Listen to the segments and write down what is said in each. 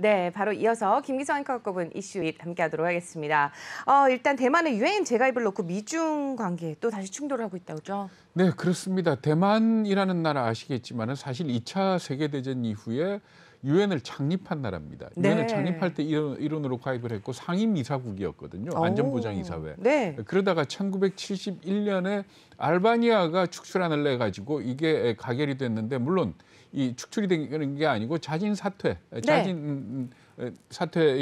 네, 바로 이어서 김기성 앵커가 꼽은 이슈 함께하도록 하겠습니다. 일단 대만의 유엔 재가입을 놓고 미중 관계 또 다시 충돌하고 있다고 그러죠? 네, 그렇습니다. 대만이라는 나라 아시겠지만은 사실 2차 세계대전 이후에 유엔을 창립한 나라입니다. 유엔을 네. 창립할 때 일원으로 가입을 했고 상임이사국이었거든요. 안전보장이사회. 네. 그러다가 1971년에 알바니아가 축출안을 내가지고 이게 가결이 됐는데 물론 이 축출이 된 게 아니고 자진 사퇴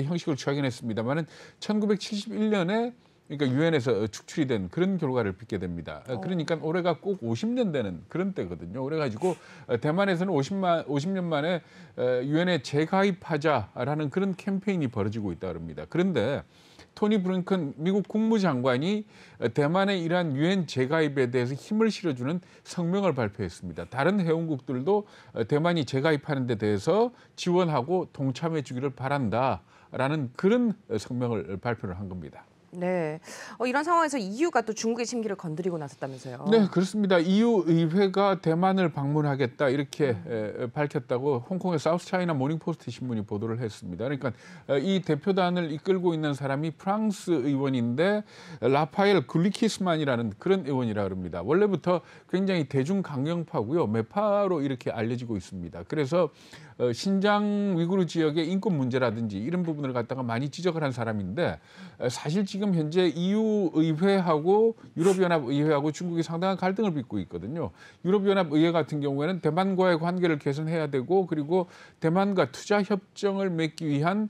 형식을 취하긴 했습니다만은 1971년에 그러니까 유엔에서 축출이 된 그런 결과를 빚게 됩니다. 그러니까 올해가 꼭 50년 되는 그런 때거든요. 그래가지고 대만에서는 50년 만에 유엔에 재가입하자라는 그런 캠페인이 벌어지고 있다 그럽니다. 그런데 토니 블링컨 미국 국무장관이 대만의 이러한 유엔 재가입에 대해서 힘을 실어주는 성명을 발표했습니다. 다른 회원국들도 대만이 재가입하는 데 대해서 지원하고 동참해 주기를 바란다라는 그런 성명을 발표를 한 겁니다. 네, 이런 상황에서 EU가 또 중국의 심기를 건드리고 나섰다면서요? 네, 그렇습니다. EU 의회가 대만을 방문하겠다 이렇게 밝혔다고 홍콩의 사우스차이나 모닝포스트 신문이 보도를 했습니다. 그러니까 이 대표단을 이끌고 있는 사람이 프랑스 의원인데 라파엘 글리키스만이라는 그런 의원이라 그럽니다. 원래부터 굉장히 대중 강경파고요. 매파로 이렇게 알려지고 있습니다. 그래서 신장 위구르 지역의 인권 문제라든지 이런 부분을 갖다가 많이 지적을 한 사람인데 사실 지금 현재 EU 의회하고 유럽연합 의회하고 중국이 상당한 갈등을 빚고 있거든요. 유럽연합 의회 같은 경우에는 대만과의 관계를 개선해야 되고 그리고 대만과 투자 협정을 맺기 위한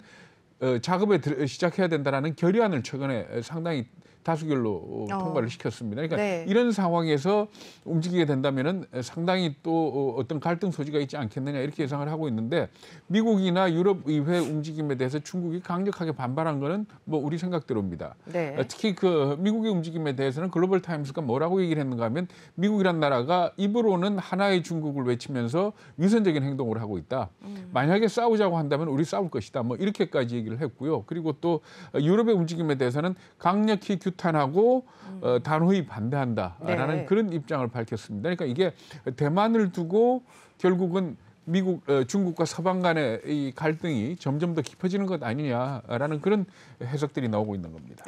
작업에 시작해야 된다라는 결의안을 최근에 상당히 다수결로 통과를 시켰습니다. 그러니까 네. 이런 상황에서 움직이게 된다면은 상당히 또 어떤 갈등 소지가 있지 않겠느냐 이렇게 예상을 하고 있는데 미국이나 유럽 의회 움직임에 대해서 중국이 강력하게 반발한 거는 뭐 우리 생각대로입니다. 네. 특히 그 미국의 움직임에 대해서는 글로벌 타임스가 뭐라고 얘기를 했는가 하면 미국이란 나라가 입으로는 하나의 중국을 외치면서 위선적인 행동을 하고 있다. 만약에 싸우자고 한다면 우리 싸울 것이다. 뭐 이렇게까지 얘기를 했고요. 그리고 또 유럽의 움직임에 대해서는 강력히 규탄하고 단호히 반대한다라는 네. 그런 입장을 밝혔습니다. 그러니까 이게 대만을 두고 결국은 중국과 서방 간의 이 갈등이 점점 더 깊어지는 것 아니냐라는 그런 해석들이 나오고 있는 겁니다.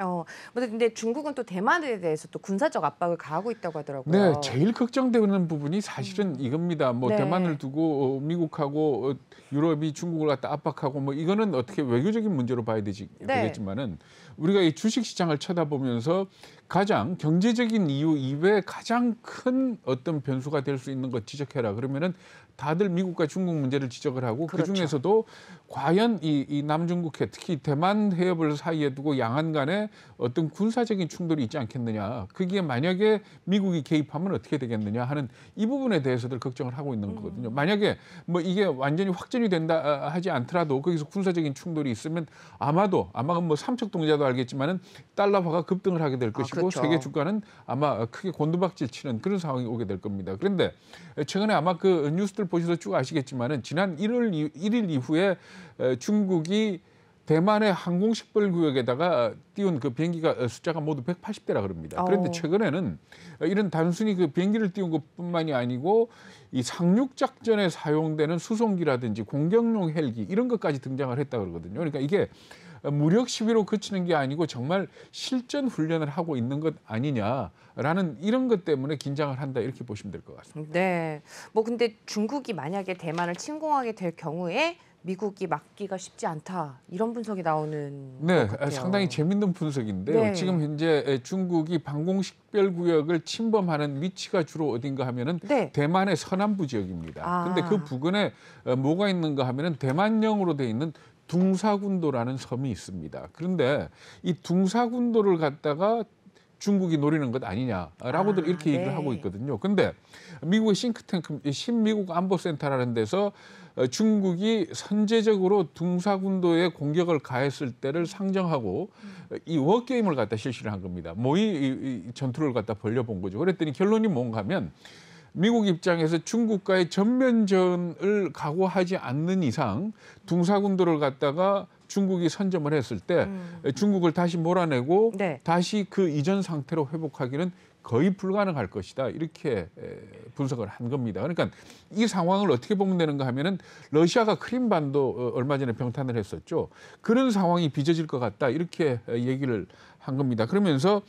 근데 중국은 또 대만에 대해서 또 군사적 압박을 가하고 있다고 하더라고요. 네, 제일 걱정되는 부분이 사실은 이겁니다. 뭐 네. 대만을 두고 미국하고 유럽이 중국을 갖다 압박하고 뭐 이거는 어떻게 외교적인 문제로 봐야 되겠지만은 우리가 이 주식 시장을 쳐다보면서 가장 경제적인 이유 이외에 가장 큰 어떤 변수가 될 수 있는 것 지적해라. 그러면은 다들 미국과 중국 문제를 지적을 하고 그렇죠. 그중에서도 과연 이 남중국해 특히 대만 해협을 사이에 두고 양안 간에 어떤 군사적인 충돌이 있지 않겠느냐. 그게 만약에 미국이 개입하면 어떻게 되겠느냐 하는 이 부분에 대해서들 걱정을 하고 있는 거거든요. 만약에 뭐 이게 완전히 확전이 된다 하지 않더라도 거기서 군사적인 충돌이 있으면 아마 뭐 삼척 동자도 알겠지만은 달러화가 급등을 하게 될 것이고 그렇죠. 세계 주가는 아마 크게 곤두박질 치는 그런 상황이 오게 될 겁니다. 그런데 최근에 아마 그 뉴스들 보셔서 쭉 아시겠지만은 지난 1일 이후에 중국이 대만의 항공식별구역에다가 띄운 그 비행기가 숫자가 모두 180대라 그럽니다. 그런데 최근에는 이런 단순히 그 비행기를 띄운 것뿐만이 아니고 이 상륙 작전에 사용되는 수송기라든지 공격용 헬기 이런 것까지 등장을 했다 그러거든요. 그러니까 이게 무력 시위로 그치는 게 아니고 정말 실전 훈련을 하고 있는 것 아니냐라는 이런 것 때문에 긴장을 한다 이렇게 보시면 될 것 같습니다. 네. 뭐 근데 중국이 만약에 대만을 침공하게 될 경우에 미국이 막기가 쉽지 않다 이런 분석이 나오는 네, 것 같아요. 상당히 재밌는 분석인데요. 네. 지금 현재 중국이 방공식별구역을 침범하는 위치가 주로 어딘가 하면은 네. 대만의 서남부 지역입니다. 근데 그 부근에 뭐가 있는가 하면은 대만령으로 돼 있는 둥사군도라는 섬이 있습니다. 그런데 이 둥사군도를 갖다가 중국이 노리는 것 아니냐라고들 이렇게 얘기를 하고 있거든요. 근데 미국의 싱크탱크 신미국 안보센터라는 데서 중국이 선제적으로 둥사군도에 공격을 가했을 때를 상정하고 이 워게임을 갖다 실시를 한 겁니다. 모의 전투를 갖다 벌려본 거죠. 그랬더니 결론이 뭔가 하면 미국 입장에서 중국과의 전면전을 각오하지 않는 이상 둥사군도를 갖다가 중국이 선점을 했을 때 중국을 다시 몰아내고 다시 그 이전 상태로 회복하기는 거의 불가능할 것이다. 이렇게 분석을 한 겁니다. 그러니까 이 상황을 어떻게 보면 되는가 하면은 러시아가 크림반도 얼마 전에 병탄을 했었죠. 그런 상황이 빚어질 것 같다. 이렇게 얘기를 한 겁니다. 그러면서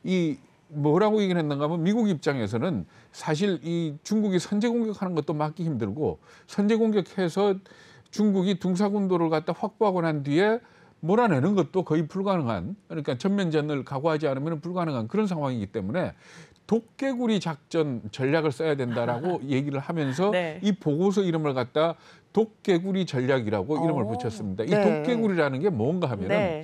이 뭐라고 얘기를 했는가 하면 미국 입장에서는 사실 이 중국이 선제 공격하는 것도 막기 힘들고 선제 공격해서 중국이 둥사군도를 갖다 확보하고 난 뒤에 몰아내는 것도 거의 불가능한, 그러니까 전면전을 각오하지 않으면 불가능한 그런 상황이기 때문에 도깨구리 작전 전략을 써야 된다라고 얘기를 하면서 네. 이 보고서 이름을 갖다 도깨구리 전략이라고 이름을 붙였습니다. 이 네. 도깨구리라는 게 뭔가 하면은 네.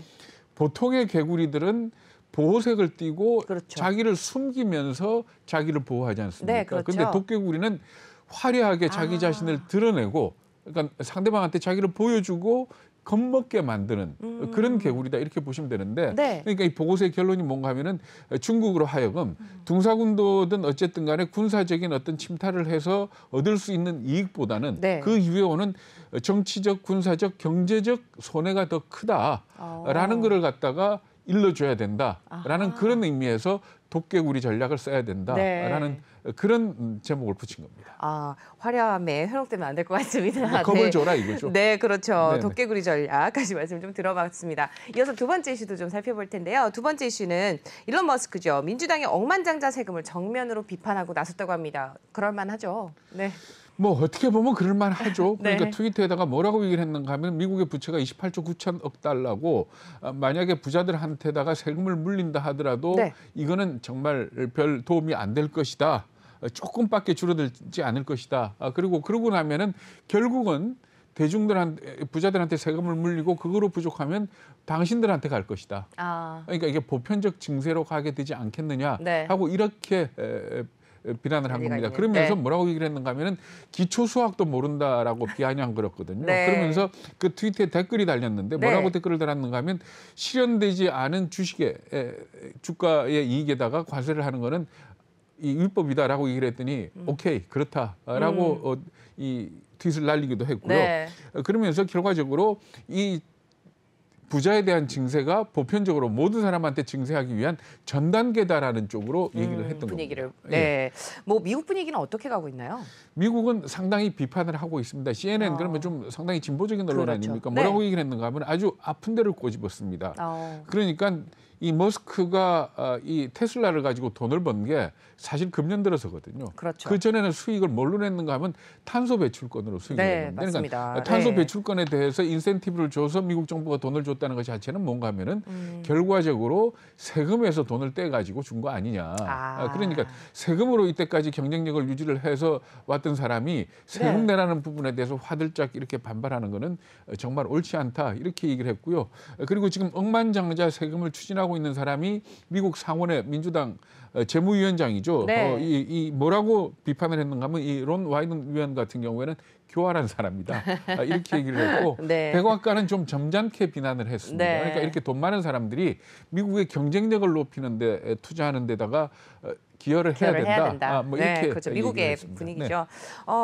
보통의 개구리들은 보호색을 띠고 그렇죠. 자기를 숨기면서 자기를 보호하지 않습니까? 네, 그렇죠. 근데 도깨구리는 화려하게 자기 자신을 드러내고, 그러니까 상대방한테 자기를 보여주고 겁먹게 만드는 그런 개구리다 이렇게 보시면 되는데, 네. 그러니까 이 보고서의 결론이 뭔가 하면은 중국으로 하여금 둥사군도든 어쨌든 간에 군사적인 어떤 침탈을 해서 얻을 수 있는 이익보다는 네. 그 이후에 오는 정치적, 군사적, 경제적 손해가 더 크다라는 거를 갖다가 일러줘야 된다라는 아하. 그런 의미에서 도깨구리 전략을 써야 된다라는 그런 제목을 붙인 겁니다. 아, 화려함에 현혹되면 안 될 것 같습니다. 겁을 줘라 이거죠. 네, 그렇죠. 네네. 도깨구리 전략까지 말씀 좀 들어봤습니다. 이어서 두 번째 이슈도 좀 살펴볼 텐데요. 두 번째 이슈는 일론 머스크죠. 민주당의 억만장자 세금을 정면으로 비판하고 나섰다고 합니다. 그럴 만하죠. 네. 뭐 어떻게 보면 그럴 만하죠. 그러니까 네. 트위터에다가 뭐라고 얘기를 했는가 하면 미국의 부채가 28조 9천억 달러고 만약에 부자들한테다가 세금을 물린다 하더라도 네. 이거는 정말 별 도움이 안 될 것이다. 조금밖에 줄어들지 않을 것이다. 그리고 그러고 나면은 결국은 대중들한테 부자들한테 세금을 물리고 그거로 부족하면 당신들한테 갈 것이다. 아, 그러니까 이게 보편적 증세로 가게 되지 않겠느냐 네. 하고 이렇게 비난을 한 논리가 겁니다. 있네요. 그러면서 네. 뭐라고 얘기를 했는가 하면은 기초 수학도 모른다라고 비아냥 그랬거든요. 네. 그러면서 그 트위터에 댓글이 달렸는데 뭐라고 네. 댓글을 달았는가 하면 실현되지 않은 주식의 주가의 이익에다가 과세를 하는 거는 이 위법이다라고 얘기를 했더니 오케이 그렇다라고 이 트윗을 날리기도 했고요. 네. 그러면서 결과적으로 이 부자에 대한 증세가 보편적으로 모든 사람한테 증세하기 위한 전 단계다라는 쪽으로 얘기를 했던 분위기를. 겁니다. 네. 예. 뭐 미국 분위기는 어떻게 가고 있나요? 미국은 상당히 비판을 하고 있습니다. CNN 그러면 좀 상당히 진보적인 언론 그렇죠. 아닙니까? 네. 뭐라고 얘기를 했는가 하면 아주 아픈 데를 꼬집었습니다. 그러니까 이 머스크가 이 테슬라를 가지고 돈을 번 게 사실 금년 들어서거든요. 그렇죠. 그 전에는 수익을 뭘로 냈는가 하면 탄소 배출권으로 수익을 네, 냈는데, 맞습니다. 그러니까 탄소 네. 배출권에 대해서 인센티브를 줘서 미국 정부가 돈을 줬다는 것 자체는 뭔가 하면은 결과적으로 세금에서 돈을 떼 가지고 준 거 아니냐. 그러니까 세금으로 이때까지 경쟁력을 유지를 해서 왔던 사람이 세금 네. 내라는 부분에 대해서 화들짝 이렇게 반발하는 거는 정말 옳지 않다 이렇게 얘기를 했고요. 그리고 지금 억만장자 세금을 추진하고 있는 사람이 미국 상원의 민주당 재무위원장이죠. 네. 이 뭐라고 비판을 했는가 하면 이 론 와이든 위원 같은 경우에는 교활한 사람이다. 이렇게 얘기를 했고 네. 백악관은 좀 점잖게 비난을 했습니다. 네. 그러니까 이렇게 돈 많은 사람들이 미국의 경쟁력을 높이는 데 투자하는 데다가 기여를 해야 된다. 뭐 네, 이렇게 그렇죠. 얘기를 미국의 했습니다. 분위기죠.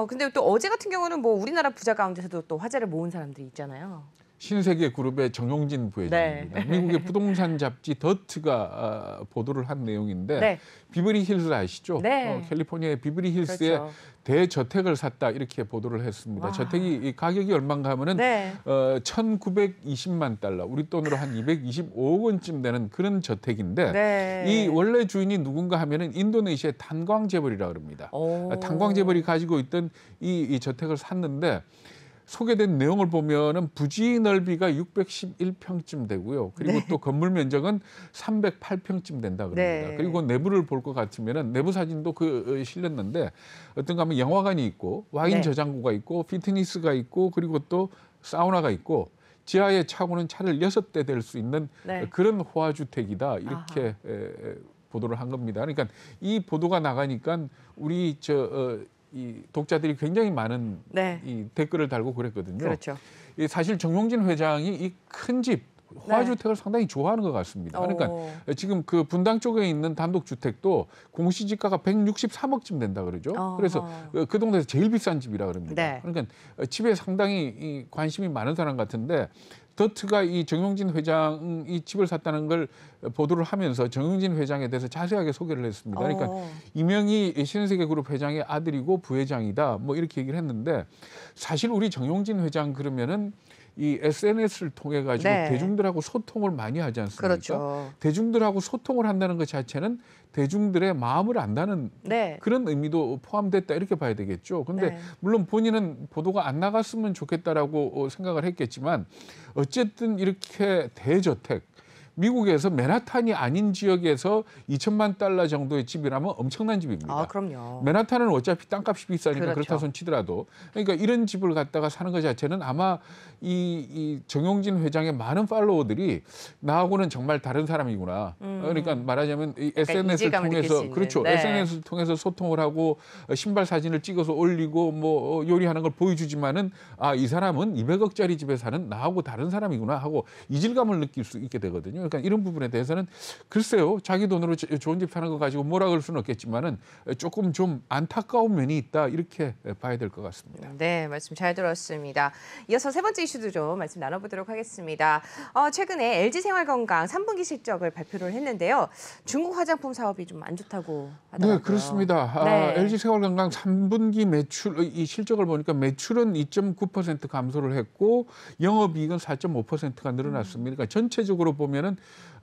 근데 또 어제 같은 경우는 뭐 우리나라 부자 가운데서도 또 화제를 모은 사람들이 있잖아요. 신세계 그룹의 정용진 부회장입니다. 네. 미국의 부동산 잡지 더트가 보도를 한 내용인데 네. 비버리 힐스 아시죠? 네. 캘리포니아의 비버리 힐스에 그렇죠. 대저택을 샀다 이렇게 보도를 했습니다. 와. 저택이 이 가격이 얼마인가 하면은 네. 1,920만 달러, 우리 돈으로 한 225억 원쯤 되는 그런 저택인데 네. 이 원래 주인이 누군가 하면은 인도네시아의 탄광 재벌이라 그럽니다. 오. 탄광 재벌이 가지고 있던 이 저택을 샀는데 소개된 내용을 보면은 부지 넓이가 611평쯤 되고요. 그리고 네. 또 건물 면적은 308평쯤 된다 그럽니다. 네. 그리고 내부를 볼 것 같으면은 내부 사진도 실렸는데 어떤가 하면 영화관이 있고 와인 네. 저장고가 있고 피트니스가 있고 그리고 또 사우나가 있고 지하에 차고는 차를 6대 댈 수 있는 네. 그런 호화주택이다 이렇게 보도를 한 겁니다. 그러니까 이 보도가 나가니까 우리 이 독자들이 굉장히 많은 네. 이 댓글을 달고 그랬거든요. 그렇죠. 사실 정용진 회장이 이 큰 집 화주택을 상당히 좋아하는 것 같습니다. 그러니까 지금 그 분당 쪽에 있는 단독주택도 공시지가가 163억쯤 된다 그러죠. 그래서 그 동네에서 제일 비싼 집이라 그럽니다. 네. 그러니까 집에 상당히 이 관심이 많은 사람 같은데 더트가 이 정용진 회장이 집을 샀다는 걸 보도를 하면서 정용진 회장에 대해서 자세하게 소개를 했습니다. 그러니까 이명희 신세계그룹 회장의 아들이고 부회장이다. 뭐 이렇게 얘기를 했는데 사실 우리 정용진 회장 그러면은 이 SNS를 통해 가지고 네. 대중들하고 소통을 많이 하지 않습니까? 그렇죠. 대중들하고 소통을 한다는 것 자체는 대중들의 마음을 안다는 네. 그런 의미도 포함됐다 이렇게 봐야 되겠죠. 근데 네. 물론 본인은 보도가 안 나갔으면 좋겠다라고 생각을 했겠지만 어쨌든 이렇게 대저택 미국에서 맨하탄이 아닌 지역에서 2천만 달러 정도의 집이라면 엄청난 집입니다. 아, 그럼요. 맨하탄은 어차피 땅값이 비싸니까 그렇죠. 그렇다 손 치더라도 그러니까 이런 집을 갖다가 사는 것 자체는 아마 이 정용진 회장의 많은 팔로워들이 나하고는 정말 다른 사람이구나. 그러니까 말하자면 이 SNS를 이질감을 느낄 수 통해서 있는. 그렇죠. 네. SNS를 통해서 소통을 하고 신발 사진을 찍어서 올리고 뭐 요리하는 걸 보여주지만은 아, 이 사람은 200억짜리 집에 사는 나하고 다른 사람이구나 하고 이질감을 느낄 수 있게 되거든요. 그러니까 이런 부분에 대해서는 글쎄요. 자기 돈으로 좋은 집 사는 거 가지고 뭐라 그럴 수는 없겠지만은 조금 좀 안타까운 면이 있다. 이렇게 봐야 될 것 같습니다. 네, 말씀 잘 들었습니다. 이어서 세 번째 이슈도 좀 말씀 나눠보도록 하겠습니다. 최근에 LG생활건강 3분기 실적을 발표를 했는데요. 중국 화장품 사업이 좀 안 좋다고 하더라고요. 네, 그렇습니다. 네. LG생활건강 3분기 매출 이 실적을 보니까 매출은 2.9% 감소를 했고 영업이익은 4.5%가 늘어났습니다. 그러니까 전체적으로 보면은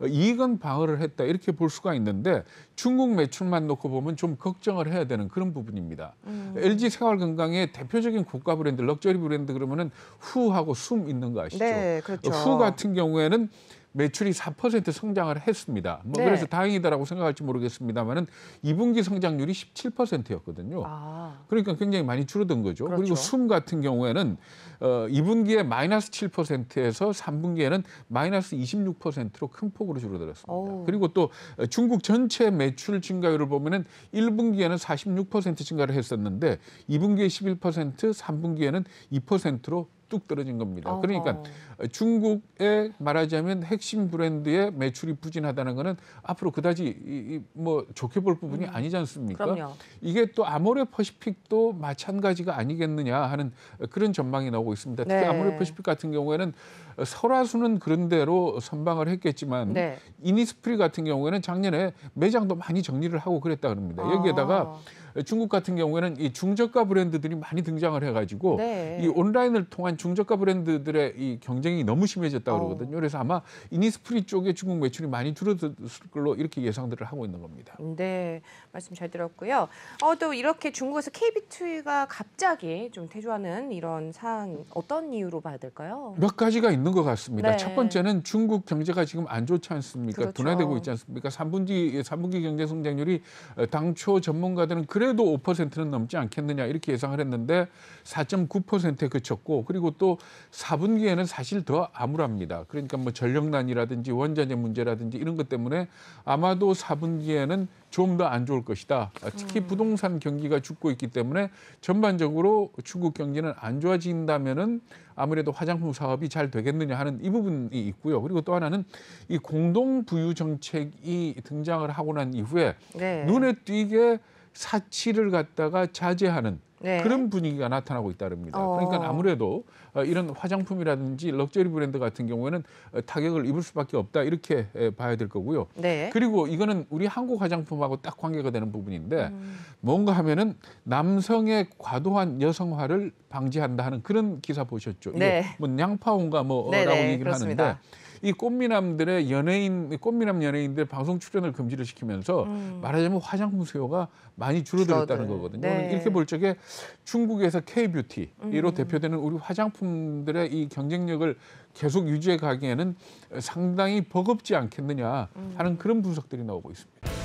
이익은 방어를 했다 이렇게 볼 수가 있는데 중국 매출만 놓고 보면 좀 걱정을 해야 되는 그런 부분입니다. LG생활건강의 대표적인 고가 브랜드, 럭셔리 브랜드 그러면은 후하고 숨 있는 거 아시죠? 네, 그렇죠. 후 같은 경우에는 매출이 4% 성장을 했습니다. 뭐 네. 그래서 다행이다라고 생각할지 모르겠습니다만은 2분기 성장률이 17%였거든요. 그러니까 굉장히 많이 줄어든 거죠. 그렇죠. 그리고 숨 같은 경우에는 2분기에 마이너스 7%에서 3분기에는 마이너스 26%로 큰 폭으로 줄어들었습니다. 오. 그리고 또 중국 전체 매출 증가율을 보면은 1분기에는 46% 증가를 했었는데 2분기에 11%, 3분기에는 2%로 뚝 떨어진 겁니다. 그러니까 중국의 말하자면 핵심 브랜드의 매출이 부진하다는 것은 앞으로 그다지 뭐 좋게 볼 부분이 아니지 않습니까? 그럼요. 이게 또 아모레 퍼시픽도 마찬가지가 아니겠느냐 하는 그런 전망이 나오고 있습니다. 특히 네. 아모레 퍼시픽 같은 경우에는 설화수는 그런 대로 선방을 했겠지만 네. 이니스프리 같은 경우에는 작년에 매장도 많이 정리를 하고 그랬다 그럽니다. 여기에다가 중국 같은 경우에는 이 중저가 브랜드들이 많이 등장을 해가지고 네. 이 온라인을 통한 중저가 브랜드들의 이 경쟁이 너무 심해졌다 그러거든요. 그래서 아마 이니스프리 쪽에 중국 매출이 많이 줄어들 걸로 이렇게 예상들을 하고 있는 겁니다. 네, 말씀 잘 들었고요. 또 이렇게 중국에서 KB투가 갑자기 좀 퇴조하는 이런 상황 어떤 이유로 봐야 될까요? 몇 가지가 있는 것 같습니다. 네. 첫 번째는 중국 경제가 지금 안 좋지 않습니까? 그렇죠. 둔화되고 있지 않습니까? 3분기 경제 성장률이 당초 전문가들은 그래도 5%는 넘지 않겠느냐 이렇게 예상을 했는데 4.9%에 그쳤고 그리고 또 4분기에는 사실 더 암울합니다. 그러니까 뭐 전력난이라든지 원자재 문제라든지 이런 것 때문에 아마도 4분기에는 좀 더 안 좋을 것이다. 특히 부동산 경기가 죽고 있기 때문에 전반적으로 중국 경기는 안 좋아진다면은 아무래도 화장품 사업이 잘 되겠느냐 하는 이 부분이 있고요. 그리고 또 하나는 이 공동 부유 정책이 등장을 하고 난 이후에 네. 눈에 띄게 사치를 갖다가 자제하는 네. 그런 분위기가 나타나고 있다릅니다. 그러니까 아무래도 이런 화장품이라든지 럭셔리 브랜드 같은 경우에는 타격을 입을 수밖에 없다 이렇게 봐야 될 거고요. 네. 그리고 이거는 우리 한국 화장품하고 딱 관계가 되는 부분인데 뭔가 하면은 남성의 과도한 여성화를 방지한다 하는 그런 기사 보셨죠? 네. 이게 뭐 냥파온가 뭐라고 네네, 얘기를 그렇습니다. 하는데 이 꽃미남들의 꽃미남 연예인들 방송 출연을 금지를 시키면서 말하자면 화장품 수요가 많이 줄어들었다는 거거든요. 네. 이렇게 볼 적에 중국에서 K뷰티로 대표되는 우리 화장품들의 이 경쟁력을 계속 유지해 가기에는 상당히 버겁지 않겠느냐 하는 그런 분석들이 나오고 있습니다.